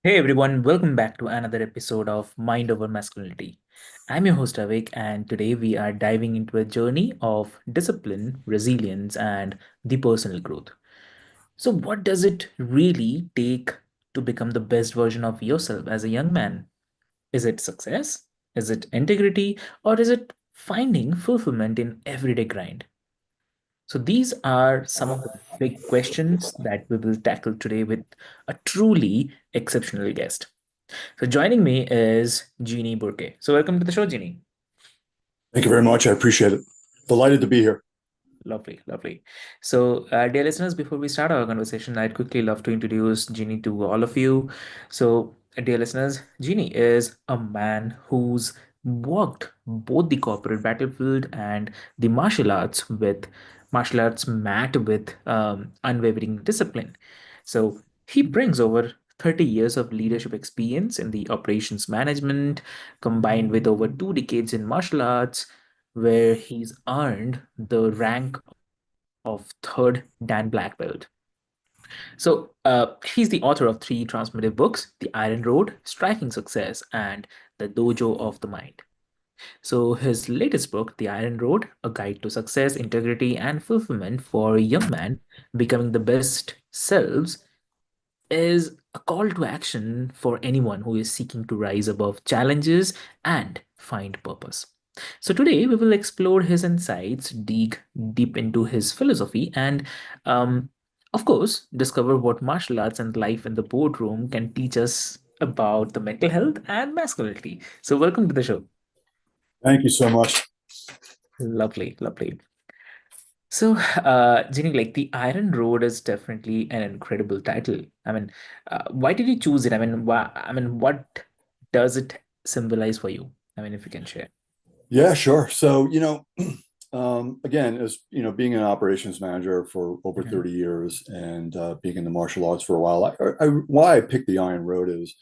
Hey everyone, welcome back to another episode of Mind Over Masculinity. I'm your host Avik, and today we are diving into a journey of discipline, resilience, and the personal growth. So, what does it really take to become the best version of yourself as a young man? Is it success? Is it integrity? Or is it finding fulfillment in everyday grind? So, these are some of the big questions that we will tackle today with a truly exceptional guest. So joining me is Jeannie Burke. So welcome to the show, Jeannie. Thank you very much. I appreciate it. Delighted to be here. Lovely, lovely. So, dear listeners, before we start our conversation, I'd quickly love to introduce Jeannie to all of you. So, dear listeners, Jeannie is a man who's worked both the corporate battlefield and the martial arts mat with unwavering discipline. So, he brings over 30 years of leadership experience in the operations management, combined with over 2 decades in martial arts where he's earned the rank of third Dan Black Belt. So he's the author of three transformative books: The Iron Road, Striking Success, and The Dojo of the Mind. So his latest book, The Iron Road, A Guide to Success, Integrity, and Fulfillment for Young Men Becoming the Best Selves, is a call to action for anyone who is seeking to rise above challenges and find purpose. So, today we will explore his insights, dig deep into his philosophy, and of course, discover what martial arts and life in the boardroom can teach us about the mental health and masculinity. So, welcome to the show. Thank you so much. Lovely, lovely. So, Jenny, like the Iron Road is definitely an incredible title. I mean, why did you choose it? What does it symbolize for you? I mean, if you can share. Yeah, sure. So, again, as you know, being an operations manager for over Mhm. 30 years and being in the martial arts for a while, why I picked the Iron Road is,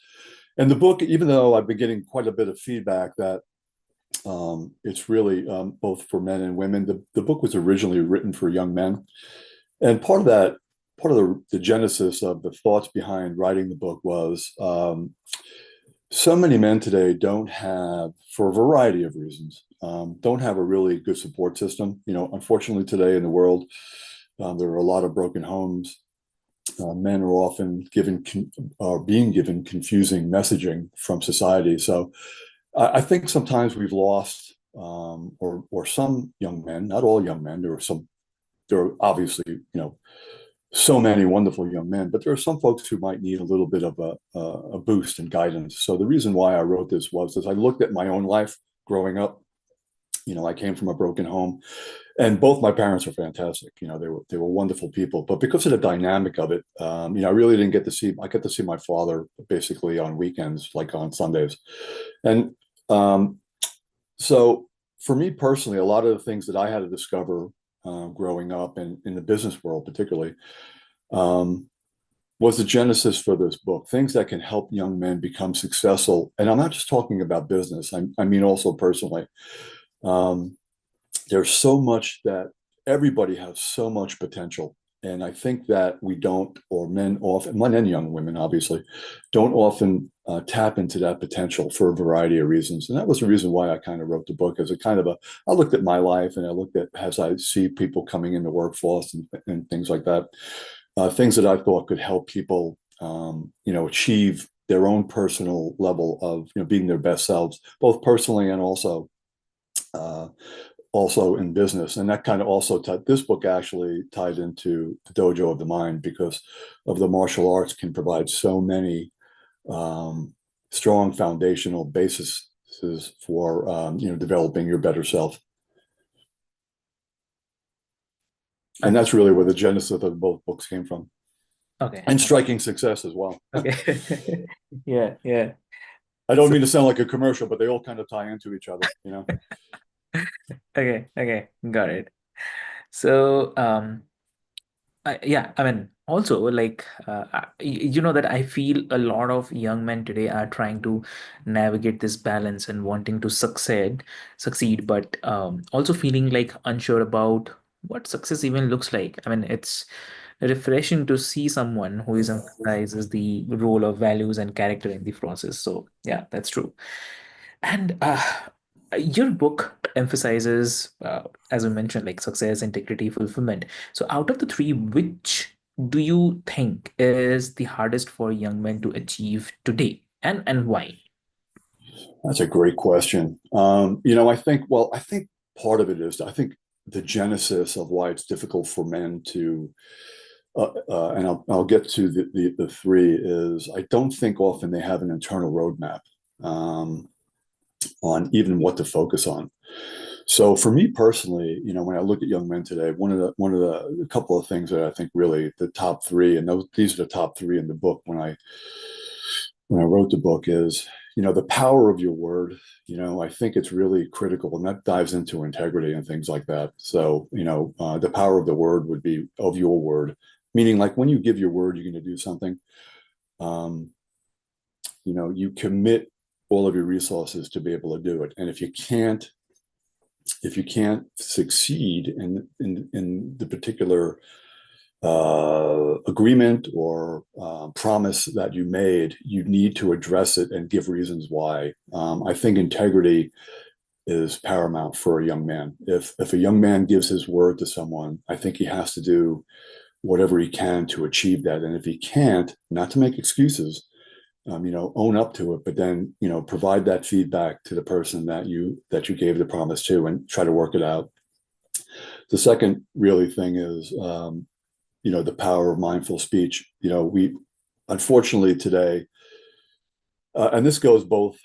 and the book, even though I've been getting quite a bit of feedback that it's really both for men and women, the book was originally written for young men. And part of the genesis of the thoughts behind writing the book was so many men today don't have, for a variety of reasons, don't have a really good support system. Unfortunately, today in the world, there are a lot of broken homes. Men are often are being given confusing messaging from society. So I think sometimes we've lost, or some young men, not all young men. There are obviously, so many wonderful young men, but there are some folks who might need a little bit of a boost and guidance. So the reason why I wrote this was as I looked at my own life growing up. I came from a broken home, and both my parents were fantastic. They were wonderful people, but because of the dynamic of it, I really didn't get to see. I get to see my father basically on weekends, like on Sundays, and um, so for me personally, a lot of the things that I had to discover growing up and in the business world, particularly. Um, was the genesis for this book. Things that can help young men become successful. And I'm not just talking about business, I mean also personally. Um, there's so much that everybody has so much potential. And I think that we don't, or men often, men and young women obviously, don't often tap into that potential for a variety of reasons. And that was the reason why I kind of wrote the book as a kind of I looked at my life and I looked at as I see people coming in the workforce and things like that, things that I thought could help people, achieve their own personal level of, being their best selves, both personally and uh, also in business. And that kind of also this book actually tied into the dojo of the mind because of the martial arts can provide so many um, strong foundational bases for developing your better self. And that's really where the genesis of both books came from, Okay. and striking success as well. Okay. Yeah, yeah. I don't So, mean to sound like a commercial, but they all kind of tie into each other. okay, okay, got it. So, yeah, I mean, also like you know that I feel a lot of young men today are trying to navigate this balance and wanting to succeed, but also feeling like unsure about what success even looks like. I mean, it's refreshing to see someone who is emphasizes the role of values and character in the process. So yeah, that's true. And your book emphasizes, as we mentioned, like success, integrity, fulfillment. So out of the three, which do you think is the hardest for young men to achieve today, and why? That's a great question. I think part of it is, I think the genesis of why it's difficult for men to, and I'll get to the three, is I don't think often they have an internal roadmap um, on even what to focus on. So for me personally, when I look at young men today, one of the a couple of things that I think really the top three, and these are the top three in the book when I wrote the book, is the power of your word. I think it's really critical, and that dives into integrity and things like that. So the power of the word would be of your word, meaning like when you give your word, you're going to do something. Um, you commit all of your resources to be able to do it, and if you can't succeed in the particular agreement or promise that you made, you need to address it and give reasons why. I think integrity is paramount for a young man. If a young man gives his word to someone, I think he has to do whatever he can to achieve that. And if he can't, not to make excuses, own up to it, but then provide that feedback to the person that you gave the promise to, and try to work it out. The second really thing is the power of mindful speech. We unfortunately today, and this goes both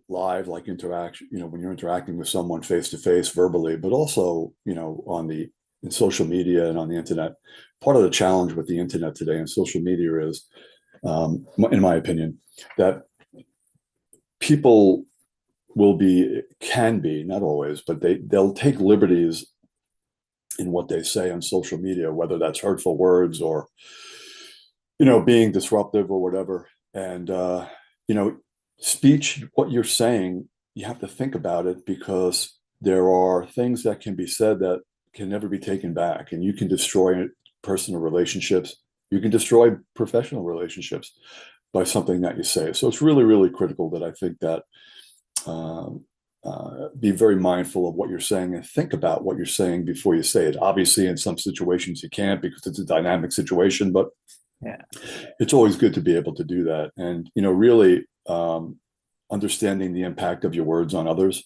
live, like interaction, when you're interacting with someone face to face verbally, but also, in social media and on the internet. Part of the challenge with the internet today and social media is, in my opinion, that people can be, not always, but they'll take liberties in what they say on social media, whether that's hurtful words or being disruptive or whatever. And speech, what you're saying, you have to think about it, because there are things that can be said that can never be taken back, and you can destroy personal relationships. You can destroy professional relationships by something that you say. So it's really, really critical that I think that be very mindful of what you're saying and think about what you're saying before you say it. Obviously, in some situations you can't, because it's a dynamic situation, but Yeah, it's always good to be able to do that. And, really understanding the impact of your words on others.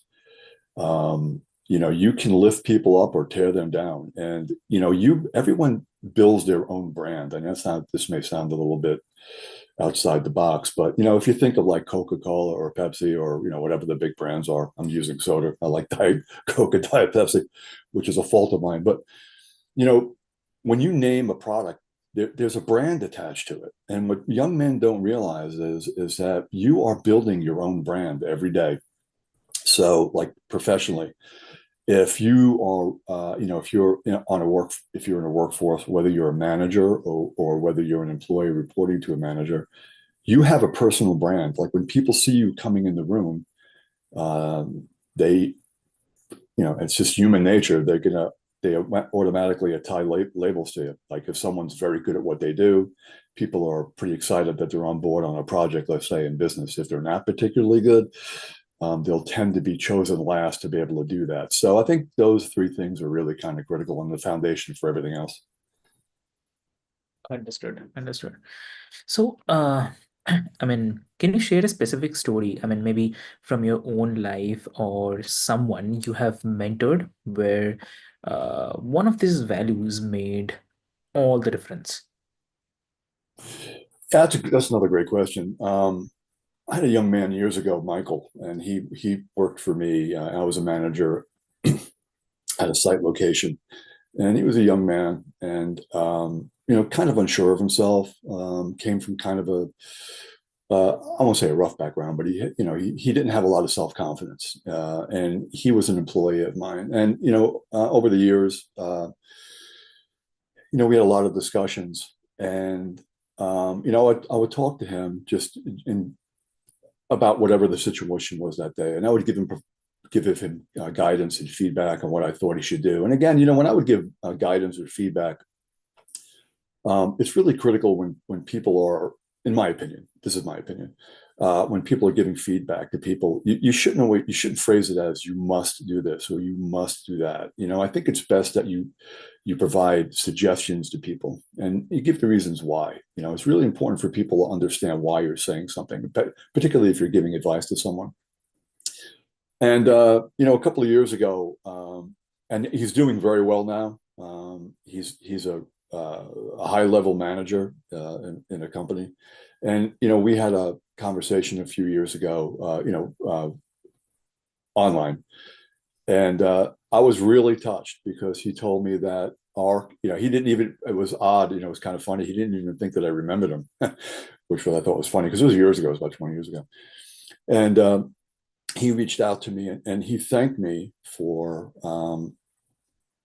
You can lift people up or tear them down. And, everyone builds their own brand. And this may sound a little bit outside the box, but, if you think of like Coca-Cola or Pepsi or, whatever the big brands are, I'm using soda. I like Diet Coke and Diet Pepsi, which is a fault of mine. But, you know, when you name a product, there's a brand attached to it. And what young men don't realize is that you are building your own brand every day. So, like professionally, if you are, if you're if you're in a workforce, whether you're a manager or whether you're an employee reporting to a manager, you have a personal brand. Like when people see you coming in the room, they, it's just human nature. They automatically tie labels to you. Like if someone's very good at what they do, people are pretty excited that they're on board on a project, let's say in business. If they're not particularly good, they'll tend to be chosen last to be able to do that. So I think those three things are really kind of critical and the foundation for everything else. understood. Understood. So, I mean, can you share a specific story? I mean, maybe from your own life or someone you have mentored where one of these values made all the difference. That's another great question. I had a young man years ago, Michael, and he worked for me. I was a manager at a site location, and he was a young man, and kind of unsure of himself. Came from kind of I won't say a rough background, but he didn't have a lot of self confidence, and he was an employee of mine. And over the years, we had a lot of discussions, and I would talk to him just in about whatever the situation was that day, and I would give him guidance and feedback on what I thought he should do. And again, when I would give guidance or feedback, It's really critical when people are, in my opinion, this is my opinion, when people are giving feedback to people, you shouldn't phrase it as you must do this or you must do that. I think it's best that you provide suggestions to people and you give the reasons why. It's really important for people to understand why you're saying something, particularly if you're giving advice to someone. And a couple of years ago, and he's doing very well now. He's a high level manager in a company, and we had a conversation a few years ago, online, and I was really touched because he told me that he didn't even. It was odd, it was kind of funny. He didn't even think that I remembered him, which I thought was funny because it was years ago. It was about 20 years ago, and he reached out to me and he thanked me for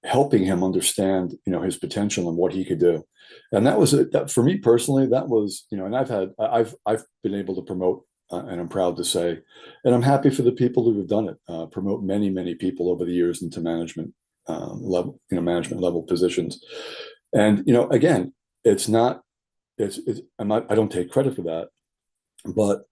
helping him understand, his potential and what he could do. And that was that for me personally. That was, and I've been able to promote, and I'm proud to say, and I'm happy for the people who have done it. Promote many people over the years into management level, management level positions. And again, it's not, I don't take credit for that, but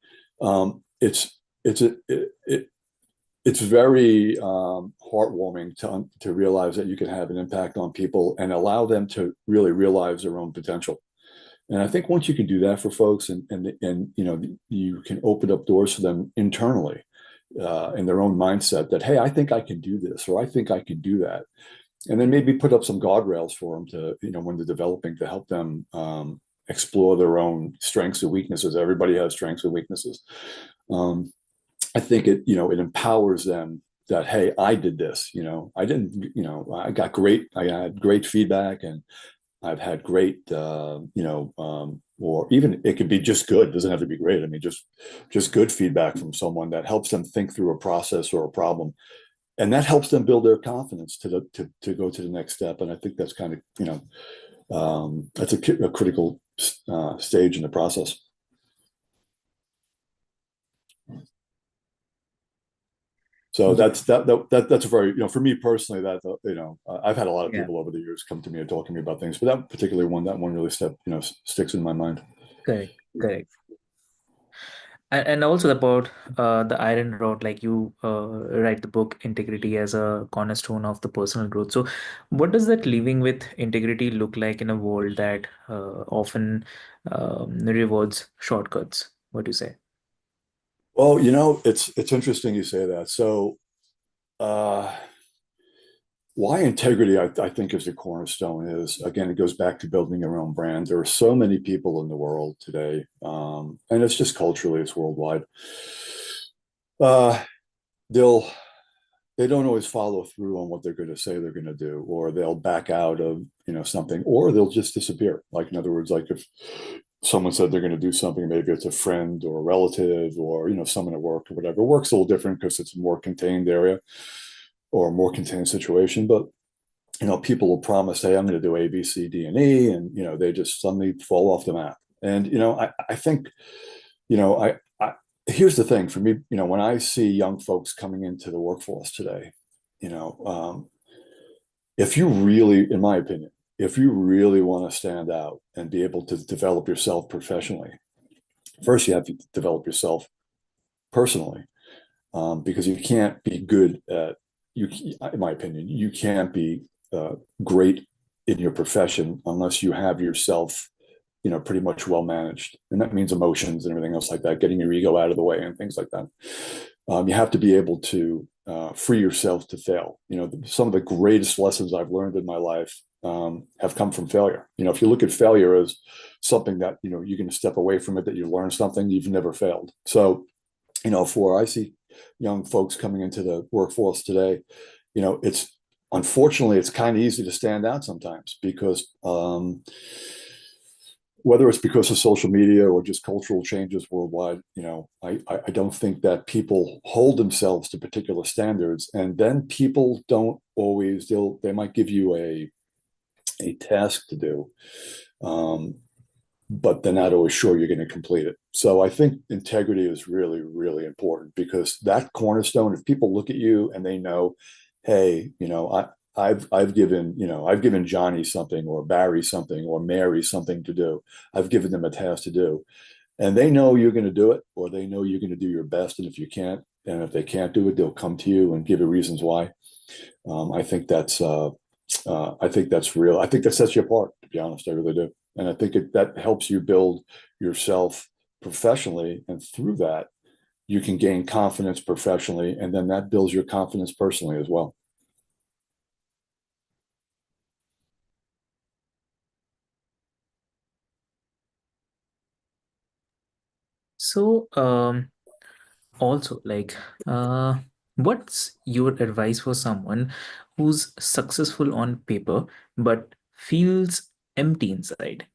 it's very heartwarming to realize that you can have an impact on people and allow them to really realize their own potential. And I think once you can do that for folks, and you can open up doors for them internally, in their own mindset that, hey, I think I can do this, or I think I can do that, and then maybe put up some guardrails for them to, when they're developing, to help them explore their own strengths and weaknesses. Everybody has strengths and weaknesses. I think it empowers them that, hey, I did this, I didn't, I had great feedback, and I've had great, or even it could be just good. It doesn't have to be great. I mean, just good feedback from someone that helps them think through a process or a problem, and that helps them build their confidence to go to the next step. And I think that's kind of, that's a critical stage in the process. So Yeah. that's a very, for me personally, that I've had a lot of Yeah. people over the years come to me and talk to me about things, but that one really sticks in my mind. Correct. Correct. And also about the iron rod, like you write the book Integrity as a cornerstone of the personal growth. So, what does that living with integrity look like in a world that often rewards shortcuts? What do you say? Well, it's interesting you say that. So, uh, why integrity, I think, is the cornerstone is, again, it goes back to building your own brand. There are so many people in the world today, and it's just culturally, it's worldwide. Uh, they'll they don't always follow through on what they're going to say they're going to do, or they'll back out of something, or they'll just disappear. Like, in other words, like if someone said they're going to do something, maybe it's a friend or a relative, or someone at work or whatever. Work's a little different because it's a more contained area or a more contained situation, but people will promise, hey, I'm going to do A, B, C, D, and E, and they just suddenly fall off the map. And I think, I here's the thing for me, when I see young folks coming into the workforce today, you know, um, if you really, in my opinion, if you really want to stand out and be able to develop yourself professionally, first you have to develop yourself personally, because you can't be good at you. In my opinion, you can't be great in your profession unless you have yourself, pretty much well managed, and that means emotions and everything else like that, getting your ego out of the way and things like that. You have to be able to free yourself to fail. Some of the greatest lessons I've learned in my life have come from failure. If you look at failure as something that you're going to step away from it, that you learn something, you've never failed. So, for I see young folks coming into the workforce today, it's unfortunately it's kind of easy to stand out sometimes because whether it's because of social media or just cultural changes worldwide, I don't think that people hold themselves to particular standards, and then people don't always. They might give you a task to do, um, but they're not always sure you're going to complete it. So I think integrity is really, really important because that cornerstone. If people look at you and they know, hey, I've given, I've given Johnny something or Barry something or Mary something to do. I've given them a task to do, and they know you're going to do it, or they know you're going to do your best. And if you can't, and if they can't do it, they'll come to you and give you reasons why. I think that's real. I think that sets you apart, to be honest. I really do. And I think that helps you build yourself professionally. And through that, you can gain confidence professionally. And then that builds your confidence personally as well. So, also, like, uh, what's your advice for someone who's successful on paper but feels empty inside?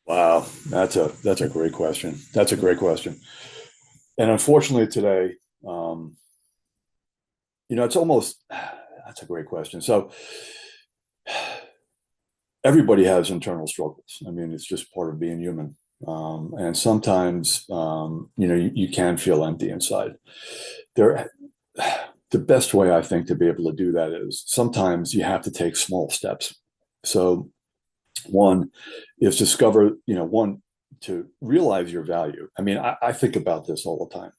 Wow, that's a great question. That's a great question. And unfortunately today, um, it's almost that's a great question. So everybody has internal struggles. I mean, it's just part of being human. And sometimes, you can feel empty inside. There, the best way I think to be able to do that is sometimes you have to take small steps. So one is discover, one to realize your value. I mean, I think about this all the time.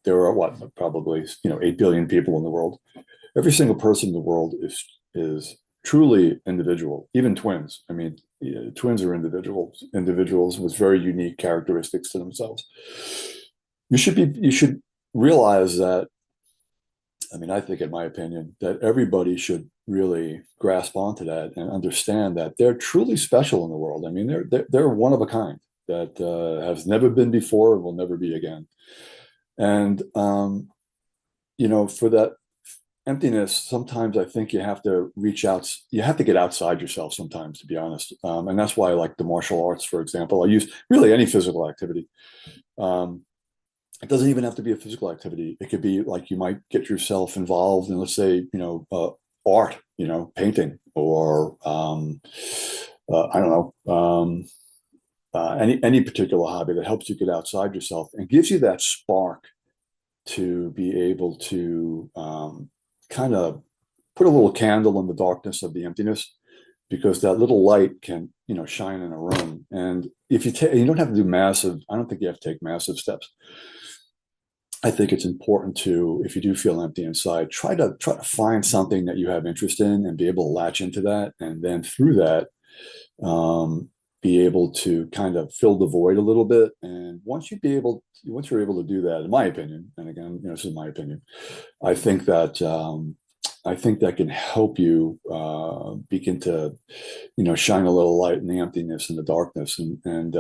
There are probably 8 billion people in the world. Every single person in the world is truly individual, even twins. I mean, twins are individuals with very unique characteristics to themselves. You should realize that. I mean, I think, in my opinion, that everybody should really grasp onto that and understand that they're truly special in the world. I mean, they're one of a kind that has never been before and will never be again. And for that emptiness, sometimes I think you have to reach out. You have to get outside yourself sometimes, to be honest. And that's why I like the martial arts, for example. I use really any physical activity. Um, it doesn't even have to be a physical activity. It could be like you might get yourself involved in, let's say, art, painting, or I don't know, any particular hobby that helps you get outside yourself and gives you that spark to be able to kind of put a little candle in the darkness of the emptiness, because that little light can, shine in a room. And if you don't have to do massive, I don't think you have to take massive steps. I think it's important to, if you do feel empty inside, try to find something that you have interest in and be able to latch into that, and then through that, be able to kind of fill the void a little bit. And once you're able to do that, in my opinion, and again, this is my opinion, I think that can help you begin to, shine a little light in the emptiness and the darkness. And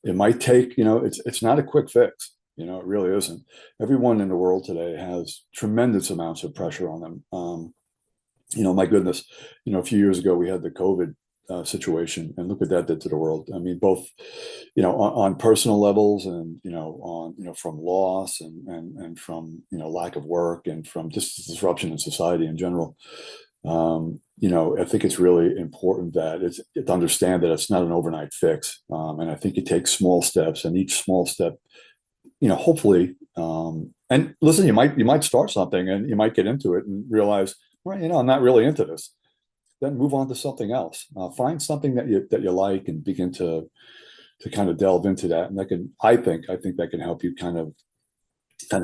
it might take, it's not a quick fix. It really isn't. Everyone in the world today has tremendous amounts of pressure on them. My goodness, a few years ago we had the COVID situation, and look what that did to the world. I mean, both, on personal levels, and on from loss, and from lack of work, and from just disruption in society in general. I think it's really important that it's to understand that it's not an overnight fix, and I think it takes small steps, and each small step, hopefully, and listen, you might start something and you might get into it and realize, well, I'm not really into this. Then move on to something else. Find something that you like and begin to kind of delve into that. And that can, I think that can help you kind of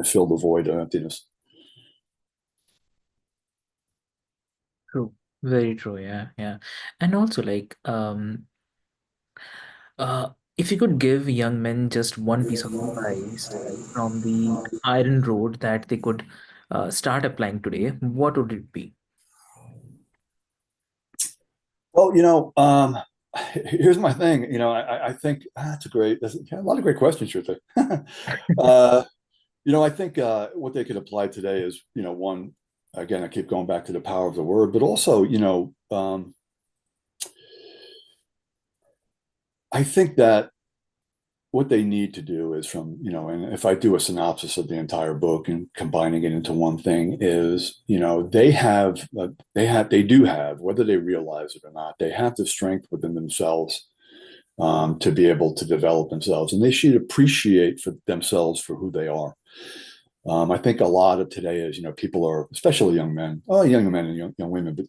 fill the void of emptiness. True. Very true. Yeah, yeah. And also, like, if you could give young men just one piece of advice from the iron road that they could start applying today, what would it be? Well, here's my thing. I think that's a lot of great questions, sure thing. uh, I think what they could apply today is, one, again, I keep going back to the power of the word, but also, I think that what they need to do is, and if I do a synopsis of the entire book and combining it into one thing, is, they do have, whether they realize it or not, they have the strength within themselves to be able to develop themselves, and they should appreciate for themselves for who they are. I think a lot of today is, people are, especially young men, young men and young women, but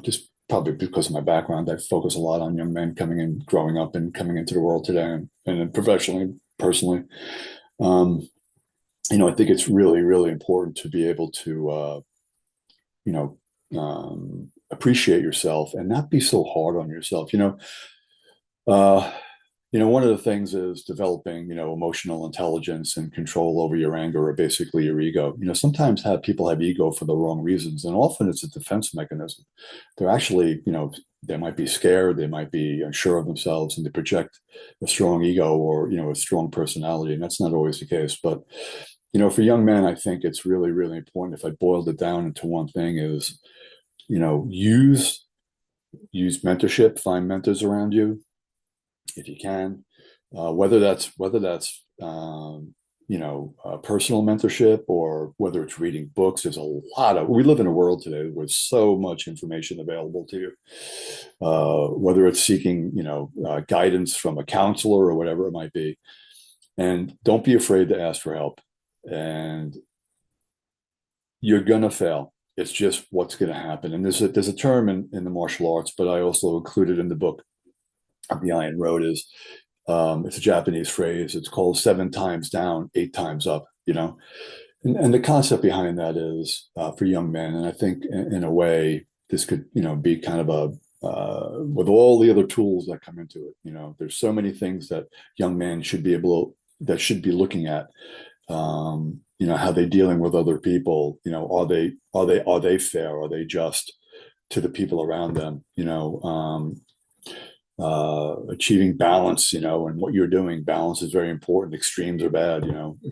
just probably because of my background, I focus a lot on young men coming in, growing up, and coming into the world today, and professionally, personally. Um, I think it's really, really important to be able to, you know, appreciate yourself and not be so hard on yourself. Uh, one of the things is developing, emotional intelligence and control over your anger or basically your ego. Sometimes people have ego for the wrong reasons, and often it's a defense mechanism. They're actually, they might be scared, they might be unsure of themselves, and they project a strong ego or, a strong personality. And that's not always the case. But, for young men, I think it's really, really important. If I boiled it down into one thing is, use mentorship, find mentors around you if you can, whether that's personal mentorship or whether it's reading books. There's a lot of, we live in a world today with so much information available to you, whether it's seeking guidance from a counselor or whatever it might be. And don't be afraid to ask for help. And you're gonna fail. It's just what's going to happen. And there's a term in the martial arts, but I also included in the book The Iron Road is, it's a Japanese phrase. It's called 7 times down, 8 times up. And the concept behind that is, for young men, and I think in a way this could be kind of a with all the other tools that come into it. There's so many things that young men should be looking at. How they dealing with other people. Are they fair? Are they just to the people around them? Achieving balance, and what you're doing. Balance is very important. Extremes are bad,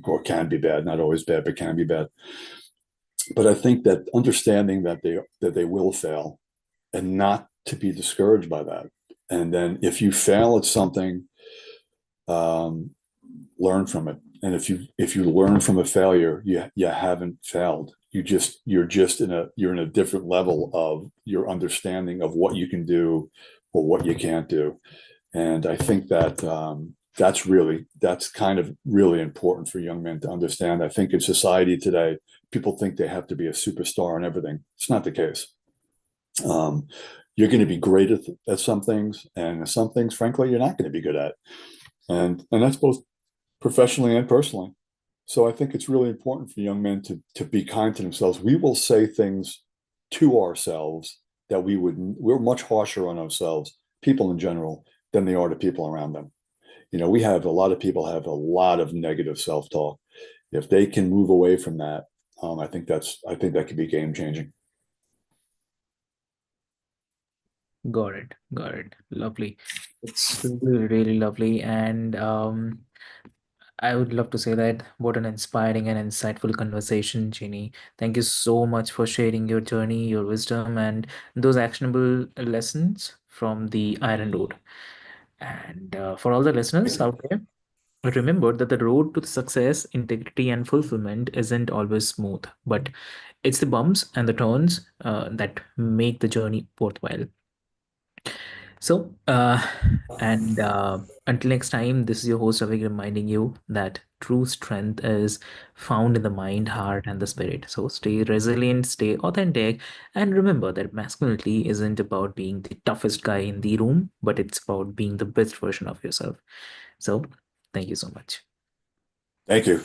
or can be bad, not always bad, but can be bad. But I think that understanding that they will fail and not to be discouraged by that. And then if you fail at something, um, learn from it. And if you learn from a failure, you haven't failed. You're in a different level of your understanding of what you can do or what you can't do. And I think that that's kind of really important for young men to understand. I think in society today, people think they have to be a superstar and everything. It's not the case. Um, you're going to be great at some things, and some things, frankly, you're not going to be good at. And that's both professionally and personally. So I think it's really important for young men to be kind to themselves. We will say things to ourselves that we're much harsher on ourselves, people in general, than they are to people around them. We have a lot of people have a lot of negative self-talk. If they can move away from that, I think that could be game changing. Got it. Got it. Lovely. It's really, really lovely. And I would love to say that what an inspiring and insightful conversation, Jeannie. Thank you so much for sharing your journey, your wisdom, and those actionable lessons from the Iron Road. And for all the listeners out there, remember that the road to success, integrity, and fulfillment isn't always smooth, but it's the bumps and the turns that make the journey worthwhile. So, and until next time, this is your host Avik reminding you that true strength is found in the mind, heart, and the spirit. So stay resilient, stay authentic, and remember that masculinity isn't about being the toughest guy in the room, but it's about being the best version of yourself. So, thank you so much. Thank you.